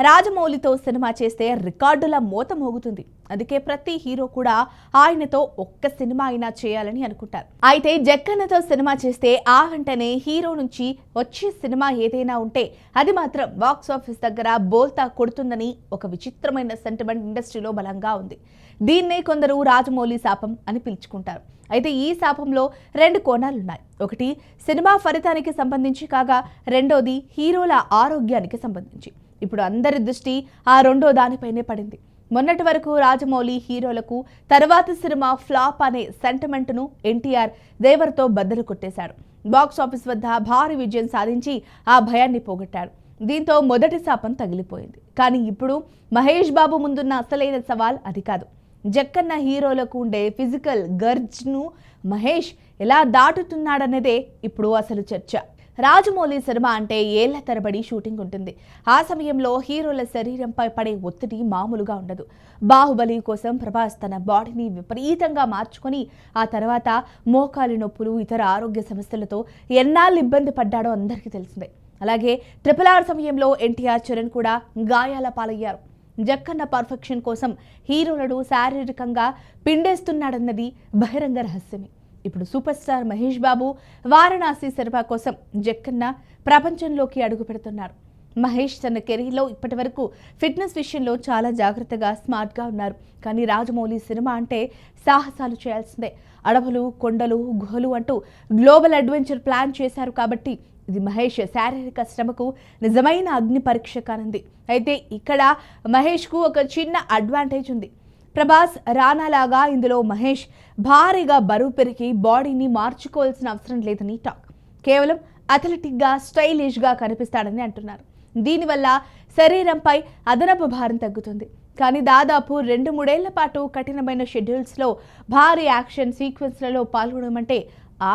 రాజమౌళితో cinema చేస్తే రికార్డుల మోత మోగుతుంది. అందుకే ప్రతి హీరో కూడా ఆయనతో ఒక్క సినిమా అయినా చేయాలని అనుకుంటారు. అయితే జక్కన్నతో సినిమా చేస్తే ఆ వెంటనే హీరో నుంచి వచ్చే సినిమా ఏదైనా ఉంటే అది మాత్రం బాక్స్ ఆఫీస్ దగ్గర బోల్తా కొడుతుందని ఒక విచిత్రమైన సెంటిమెంట్ ఇండస్ట్రీలో బలంగా ఉంది. దీన్నే కొందరు రాజమౌళి శాపం అని పిలుచుకుంటారు. అయితే ఈ శాపంలో రెండు కోణాలున్నాయి. ఒకటి సినిమా ఫలితానికి సంబంధించి కాగా రెండోది హీరోల ఆరోగ్యానికి సంబంధించి. ఇప్పుడు అందరి దృష్టి ఆ రెండో దానిపైనే పడింది. మొన్నటి వరకు రాజమౌళి హీరోలకు తర్వాత సినిమా ఫ్లాప్ అనే సెంటిమెంట్ను ఎన్టీఆర్ దేవర్తో బద్దలు కొట్టేశాడు. బాక్స్ ఆఫీస్ వద్ద భారీ విజయం సాధించి ఆ భయాన్ని పోగొట్టాడు. దీంతో మొదటి శాపం తగిలిపోయింది. కానీ ఇప్పుడు మహేష్ బాబు ముందున్న అసలైన సవాల్ అది కాదు. జక్కన్న హీరోలకు ఉండే ఫిజికల్ గర్జ్ను మహేష్ ఎలా దాటుతున్నాడన్నదే ఇప్పుడు అసలు చర్చ. రాజమౌళి సినిమా అంటే ఏళ్ల తరబడి షూటింగ్ ఉంటుంది. ఆ సమయంలో హీరోల శరీరంపై పడే ఒత్తిడి మామూలుగా ఉండదు. బాహుబలి కోసం ప్రభాస్ తన బాడీని విపరీతంగా మార్చుకొని ఆ తర్వాత మోకాలి నొప్పులు ఇతర ఆరోగ్య సమస్యలతో ఎన్నాళ్ళు ఇబ్బంది పడ్డాడో అందరికీ తెలిసిందే. అలాగే RRR సమయంలో ఎన్టీఆర్ చరణ్ కూడా గాయాల పాలయ్యారు. జక్కన్న పర్ఫెక్షన్ కోసం హీరోలను శారీరకంగా పిండేస్తున్నాడన్నది బహిరంగ రహస్యమే. ఇప్పుడు super star Mahesh Babu Varanasi cinema కోసం జక్కన్న ప్రపంచంలోకి అడుగు పెడుతున్నారు. మహేష్ తన కెరీర్లో ఇప్పటి వరకు ఫిట్నెస్ విషయంలో చాలా జాగ్రత్తగా స్మార్ట్గా ఉన్నారు. కానీ రాజమౌళి సినిమా అంటే సాహసాలు చేయాల్సిందే. అడవులు, కొండలు, గుహలు అంటూ గ్లోబల్ అడ్వెంచర్ ప్లాన్ చేశారు. కాబట్టి ఇది మహేష్ శారీరక శ్రమకు నిజమైన అగ్ని పరీక్ష కానుంది. అయితే ఇక్కడ మహేష్కు ఒక చిన్న అడ్వాంటేజ్ ఉంది. ప్రభాస్, రానా లాగా ఇందులో మహేష్ భారీగా బరువు పెరిగి బాడీని మార్చుకోవాల్సిన అవసరం లేదని టాక్. కేవలం అథ్లెటిక్గా, స్టైలిష్గా కనిపిస్తాడని అంటున్నారు. దీనివల్ల శరీరంపై అదనపు భారం తగ్గుతుంది. కానీ దాదాపు 2-3 ఏళ్ల పాటు కఠినమైన షెడ్యూల్స్లో భారీ యాక్షన్ సీక్వెన్స్లలో పాల్గొనడం అంటే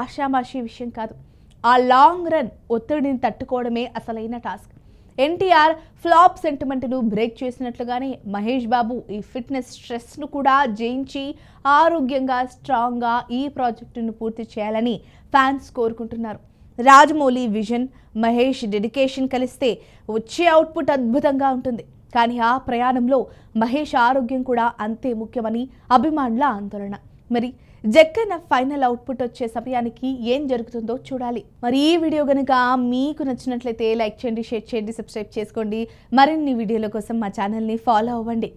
ఆషామాషీ విషయం కాదు. ఆ లాంగ్ రన్ ఒత్తిడిని తట్టుకోవడమే అసలైన టాస్క్. ఎన్టీఆర్ ఫ్లాప్ సెంటిమెంట్ను బ్రేక్ చేసినట్లుగానే మహేష్ బాబు ఈ ఫిట్నెస్ స్ట్రెస్ను కూడా జయించి ఆరోగ్యంగా, స్ట్రాంగ్గా ఈ ప్రాజెక్టును పూర్తి చేయాలని ఫ్యాన్స్ కోరుకుంటున్నారు. రాజమౌళి విజన్, మహేష్ డెడికేషన్ కలిస్తే వచ్చే అవుట్పుట్ అద్భుతంగా ఉంటుంది. కానీ ఆ ప్రయాణంలో మహేష్ ఆరోగ్యం కూడా అంతే ముఖ్యమని అభిమానుల ఆందోళన. మరి జక్కన్న ఫైనల్ అవుట్పుట్ వచ్చే సమయానికి ఏం జరుగుతుందో చూడాలి. మరి ఈ వీడియో కనుక మీకు నచ్చినట్లయితే లైక్ చేయండి, షేర్ చేయండి, సబ్స్క్రైబ్ చేసుకోండి. మరిన్ని వీడియోల కోసం మా ఛానల్ని ఫాలో అవ్వండి.